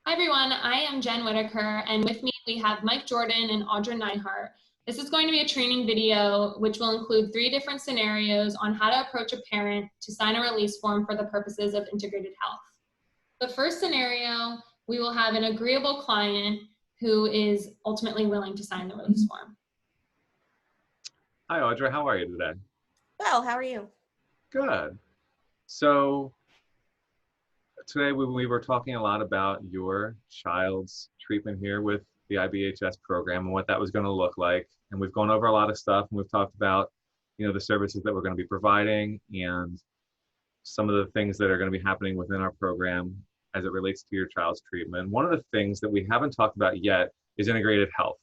Hi everyone, I am Jen Whitaker, and with me we have Mike Jordan and Audra Neihart. This is going to be a training video which will include 3 different scenarios on how to approach a parent to sign a release form for the purposes of integrated health. The first scenario, we will have an agreeable client who is ultimately willing to sign the release form. Hi, Audra. How are you today? Well, how are you? Good. So today we were talking a lot about your child's treatment here with the IBHS program and what that was going to look like. And we've gone over a lot of stuff, and we've talked about, the services that we're going to be providing and some of the things that are going to be happening within our program as it relates to your child's treatment. One of the things that we haven't talked about yet is integrated health.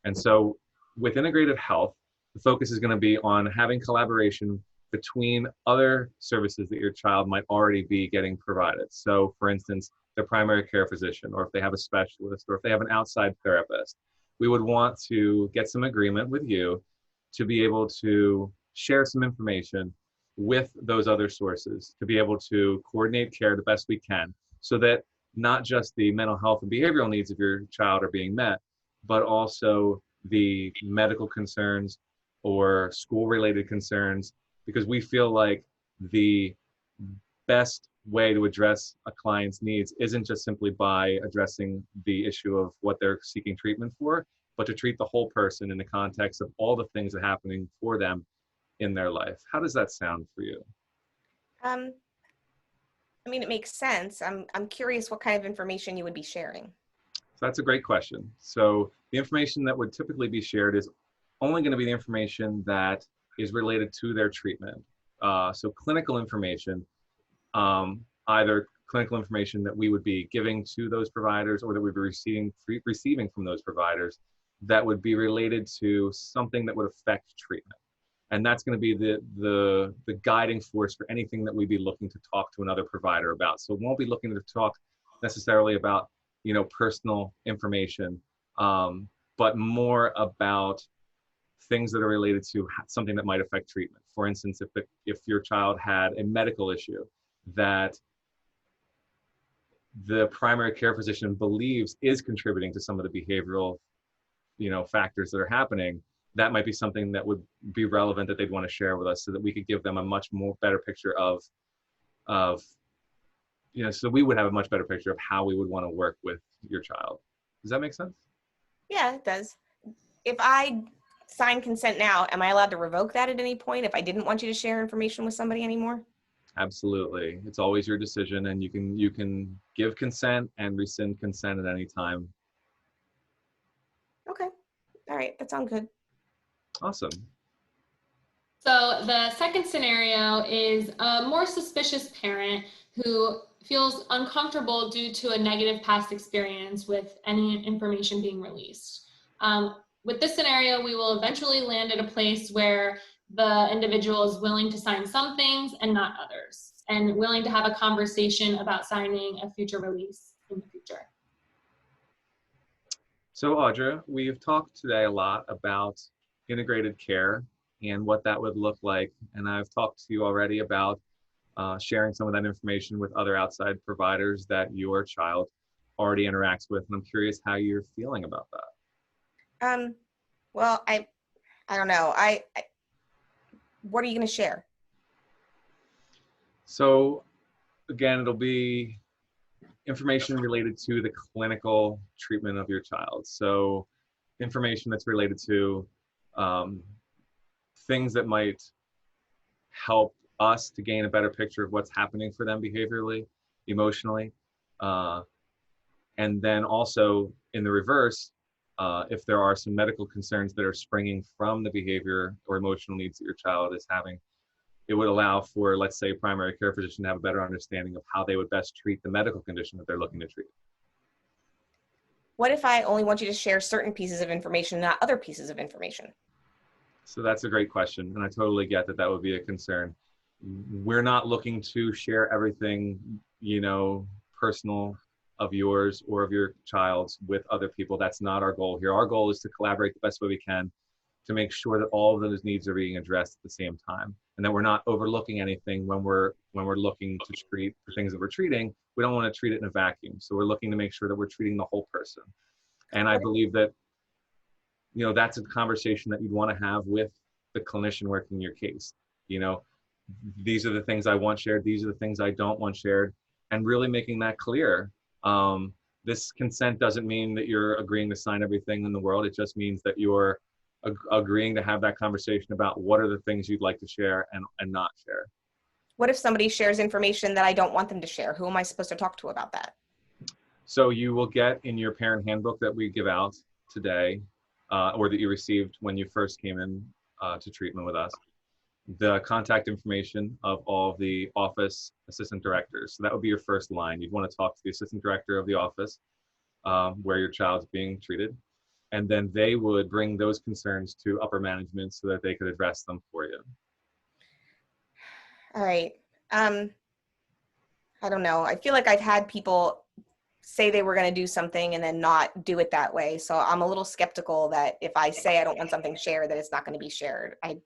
And so with integrated health, the focus is going to be on having collaboration between other services that your child might already be getting provided. So for instance, their primary care physician, or if they have a specialist, or if they have an outside therapist, we would want to get some agreement with you to be able to share some information with those other sources, to be able to coordinate care the best we can, so that not just the mental health and behavioral needs of your child are being met, but also the medical concerns or school-related concerns, because we feel like the best way to address a client's needs isn't just simply by addressing the issue of what they're seeking treatment for, but to treat the whole person in the context of all the things that are happening for them in their life. How does that sound for you? I mean, it makes sense. I'm curious what kind of information you would be sharing. So that's a great question. So the information that would typically be shared is only going to be the information that is related to their treatment. So clinical information, either clinical information that we would be giving to those providers or that we'd be receiving from those providers, that would be related to something that would affect treatment. And that's going to be the guiding force for anything that we'd be looking to talk to another provider about. So we won't be looking to talk necessarily about, personal information, but more about things that are related to something that might affect treatment. For instance, if your child had a medical issue that the primary care physician believes is contributing to some of the behavioral, factors that are happening, that might be something that would be relevant that they'd want to share with us, so that we could give them a much more better picture of, so we would have a much better picture of how we would want to work with your child. Does that make sense? Yeah, it does. If I sign consent now, am I allowed to revoke that at any point if I didn't want you to share information with somebody anymore? Absolutely. It's always your decision, and you can give consent and rescind consent at any time. Okay. All right. That sounds good. Awesome. So the second scenario is a more suspicious parent who feels uncomfortable due to a negative past experience with any information being released. With this scenario, we will eventually land at a place where the individual is willing to sign some things and not others, and willing to have a conversation about signing a future release in the future. So Audra, we've talked today a lot about integrated care and what that would look like. And I've talked to you already about sharing some of that information with other outside providers that your child already interacts with. And I'm curious how you're feeling about that. Well, I don't know. What are you going to share? So again, it'll be information related to the clinical treatment of your child. So information that's related to things that might help us to gain a better picture of what's happening for them behaviorally, emotionally. And then also in the reverse, if there are some medical concerns that are springing from the behavior or emotional needs that your child is having, it would allow for, let's say, a primary care physician to have a better understanding of how they would best treat the medical condition that they're looking to treat. What if I only want you to share certain pieces of information, not other pieces of information? So that's a great question, and I totally get that that would be a concern. We're not looking to share everything, personal of yours or of your child's with other people. That's not our goal here. Our goal is to collaborate the best way we can to make sure that all of those needs are being addressed at the same time, and that we're not overlooking anything when we're looking to treat for things that we're treating. We don't want to treat it in a vacuum. So we're looking to make sure that we're treating the whole person. And I believe that, you know, that's a conversation that you'd want to have with the clinician working your case. You know, these are the things I want shared. These are the things I don't want shared, and really making that clear. This consent doesn't mean that you're agreeing to sign everything in the world. It just means that you're agreeing to have that conversation about what are the things you'd like to share and not share. What if somebody shares information that I don't want them to share? Who am I supposed to talk to about that? So you will get in your parent handbook that we give out today, or that you received when you first came in to treatment with us, the contact information of all of the office assistant directors. So that would be your first line. You'd want to talk to the assistant director of the office where your child's being treated. And then they would bring those concerns to upper management so that they could address them for you. All right. I don't know. I feel like I've had people say they were going to do something and then not do it that way. So I'm a little skeptical that if I say I don't want something shared, that it's not going to be shared. I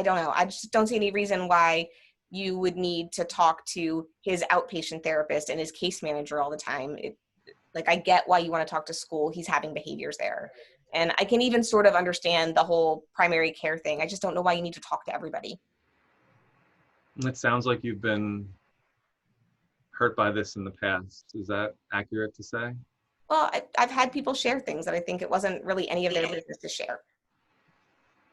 don't know. I just don't see any reason why you would need to talk to his outpatient therapist and his case manager all the time. Like, I get why you want to talk to school. He's having behaviors there. And I can even sort of understand the whole primary care thing. I just don't know why you need to talk to everybody. It sounds like you've been hurt by this in the past. Is that accurate to say? Well, I've had people share things that I think it wasn't really any of their business to share.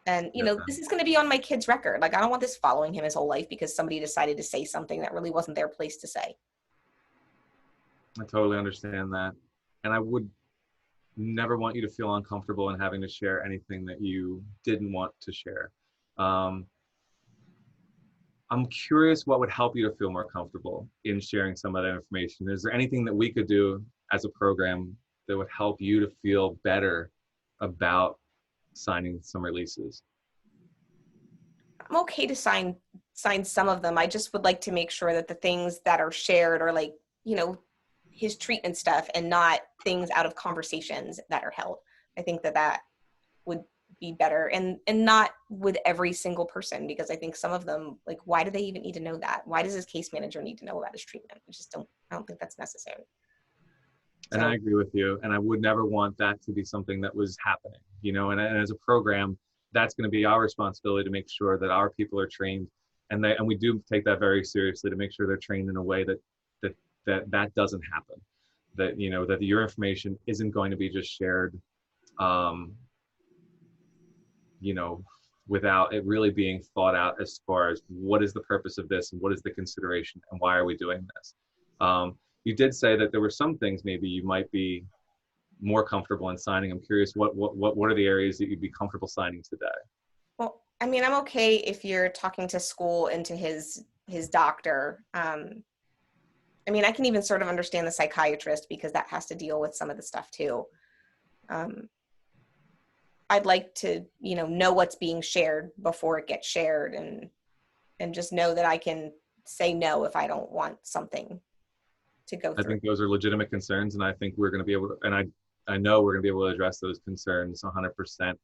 And, you know, this is going to be on my kid's record. Like, I don't want this following him his whole life because somebody decided to say something that really wasn't their place to say. I totally understand that. And I would never want you to feel uncomfortable in having to share anything that you didn't want to share. I'm curious what would help you to feel more comfortable in sharing some of that information. Is there anything that we could do as a program that would help you to feel better about signing some releases? I'm okay to sign some of them. I just would like to make sure that the things that are shared are, like, you know, his treatment stuff and not things out of conversations that are held. I think that would be better, and not with every single person, because I think some of them, like, why do they even need to know that? Why does his case manager need to know about his treatment? I don't think that's necessary. And I agree with you. And I would never want that to be something that was happening, you know, and as a program, that's going to be our responsibility to make sure that our people are trained, and we do take that very seriously, to make sure they're trained in a way that doesn't happen, that, you know, that your information isn't going to be just shared, you know, without it really being thought out as far as what is the purpose of this and what is the consideration and why are we doing this. You did say that there were some things maybe you might be more comfortable in signing. I'm curious, what are the areas that you'd be comfortable signing today? Well, I mean, I'm okay if you're talking to school and to his doctor. I mean, I can even sort of understand the psychiatrist, because that has to deal with some of the stuff too. I'd like to, you know what's being shared before it gets shared, and just know that I can say no if I don't want something to go through. I think those are legitimate concerns, and I think we're going to be able to, and I know we're going to be able to address those concerns 100%.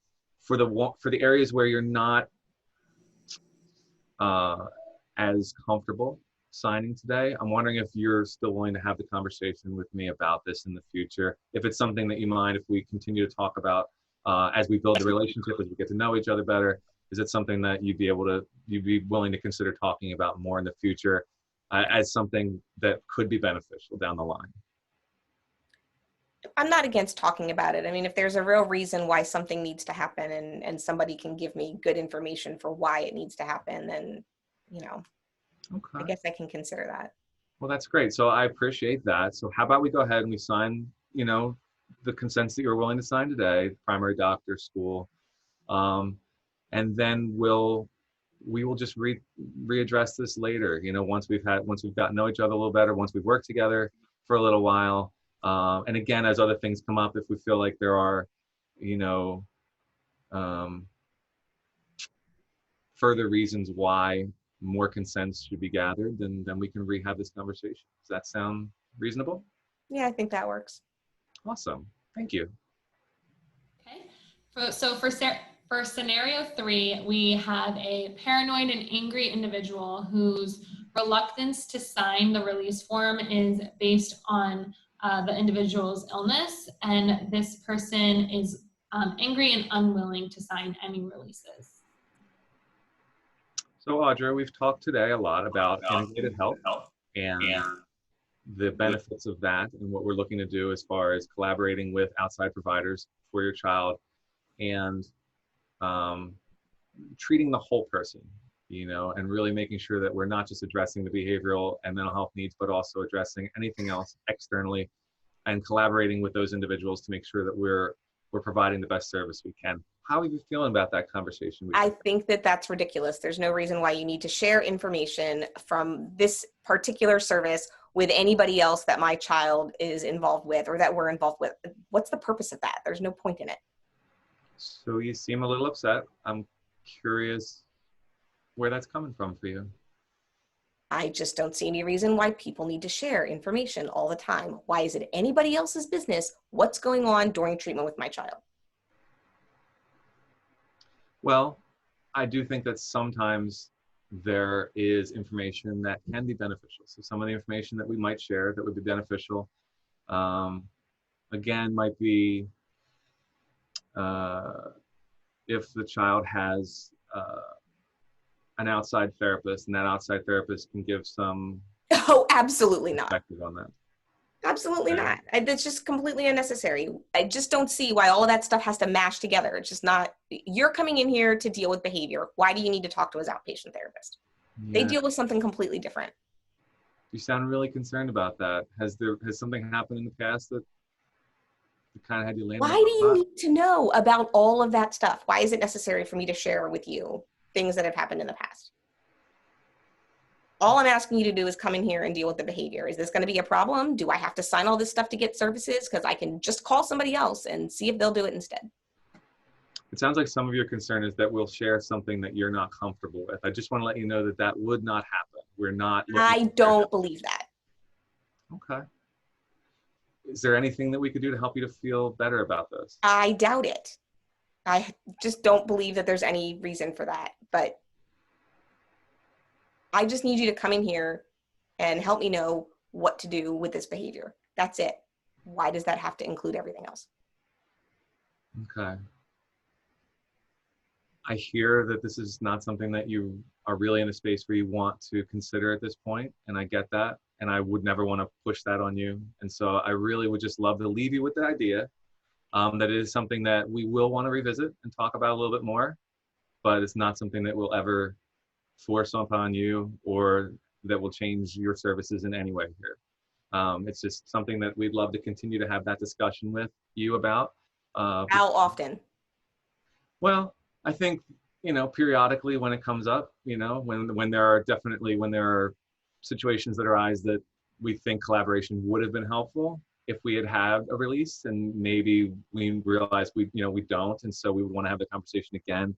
For the areas where you're not as comfortable signing today, I'm wondering if you're still willing to have the conversation with me about this in the future. If it's something that you mind if we continue to talk about as we build the relationship, as we get to know each other better, is it something that you'd be willing to consider talking about more in the future as something that could be beneficial down the line? I'm not against talking about it. I mean, if there's a real reason why something needs to happen, and somebody can give me good information for why it needs to happen, then, you know, okay. I guess I can consider that. Well, that's great. So I appreciate that. So how about we go ahead and we sign, you know, the consents that you're willing to sign today, primary doctor, school, and then we will just readdress this later. You know, once we've gotten to know each other a little better, once we've worked together for a little while, and again, as other things come up, if we feel like there are, you know, further reasons why more consents should be gathered, then we can rehab this conversation. Does that sound reasonable? Yeah, I think that works. Awesome. Thank you. Okay. So for scenario 3, we have a paranoid and angry individual whose reluctance to sign the release form is based on the individual's illness, and this person is angry and unwilling to sign any releases. So Audra, we've talked today a lot about integrated health and the benefits of that and what we're looking to do as far as collaborating with outside providers for your child and treating the whole person, you know, and really making sure that we're not just addressing the behavioral and mental health needs, but also addressing anything else externally and collaborating with those individuals to make sure that we're providing the best service we can. How are you feeling about that conversation? I think that that's ridiculous. There's no reason why you need to share information from this particular service with anybody else that my child is involved with or that we're involved with. What's the purpose of that? There's no point in it. So you seem a little upset. I'm curious where that's coming from for you. I just don't see any reason why people need to share information all the time. Why is it anybody else's business what's going on during treatment with my child? Well, I do think that sometimes there is information that can be beneficial. So some of the information that we might share that would be beneficial, again, might be if the child has an outside therapist, and that outside therapist can give some Oh, absolutely not. perspective on that. Absolutely Okay. not. That's just completely unnecessary. I just don't see why all of that stuff has to mash together. It's just not, you're coming in here to deal with behavior. Why do you need to talk to his outpatient therapist? They Yeah. deal with something completely different. You sound really concerned about that. Has something happened in the past that kind of had you land? Why do you need to know about all of that stuff? Why is it necessary for me to share with you things that have happened in the past? All I'm asking you to do is come in here and deal with the behavior. Is this going to be a problem? Do I have to sign all this stuff to get services? Because I can just call somebody else and see if they'll do it instead. It sounds like some of your concern is that we'll share something that you're not comfortable with. I just want to let you know that that would not happen. We're not. I don't believe that. Okay. Is there anything that we could do to help you to feel better about this? I doubt it. I just don't believe that there's any reason for that. But I just need you to come in here and help me know what to do with this behavior. That's it. Why does that have to include everything else? Okay. I hear that this is not something that you are really in a space where you want to consider at this point, and I get that, and I would never want to push that on you. And so I really would just love to leave you with the idea that it is something that we will want to revisit and talk about a little bit more, but it's not something that we'll ever force upon you or that will change your services in any way here. It's just something that we'd love to continue to have that discussion with you about. How often? Well, I think, you know, periodically when it comes up, you know, when there are situations that arise that we think collaboration would have been helpful if we had a release, and maybe we realize we don't, and so we would want to have the conversation again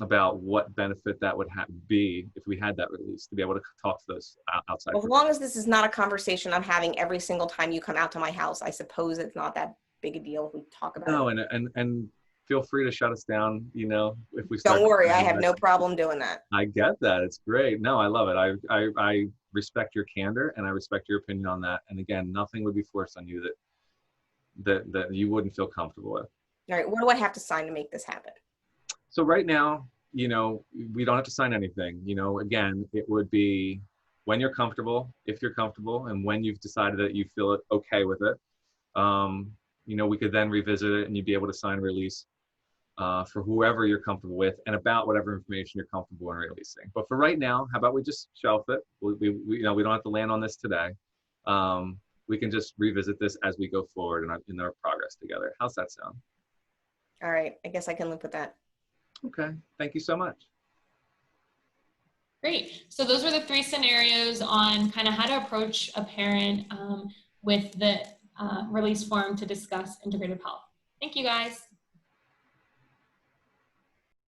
about what benefit that would be if we had that release, to be able to talk to those outside. Well, as long as this is not a conversation I'm having every single time you come out to my house, I suppose it's not that big a deal if we talk about No, it. and feel free to shut us down, you know, if we start. Don't worry, I have no problem doing that. I get that. It's great. No, I love it. I respect your candor and I respect your opinion on that. And again, nothing would be forced on you that you wouldn't feel comfortable with. All right, what do I have to sign to make this happen? So right now, you know, we don't have to sign anything. You know, again, it would be when you're comfortable, if you're comfortable, and when you've decided that you feel okay with it. You know, we could then revisit it and you'd be able to sign a release for whoever you're comfortable with and about whatever information you're comfortable in releasing. But for right now, how about we just shelf it? We don't have to land on this today. We can just revisit this as we go forward in our progress together. How's that sound? All right, I guess I can live with that. Okay, thank you so much. Great. So those were the 3 scenarios on kind of how to approach a parent with the release form to discuss integrative health. Thank you, guys.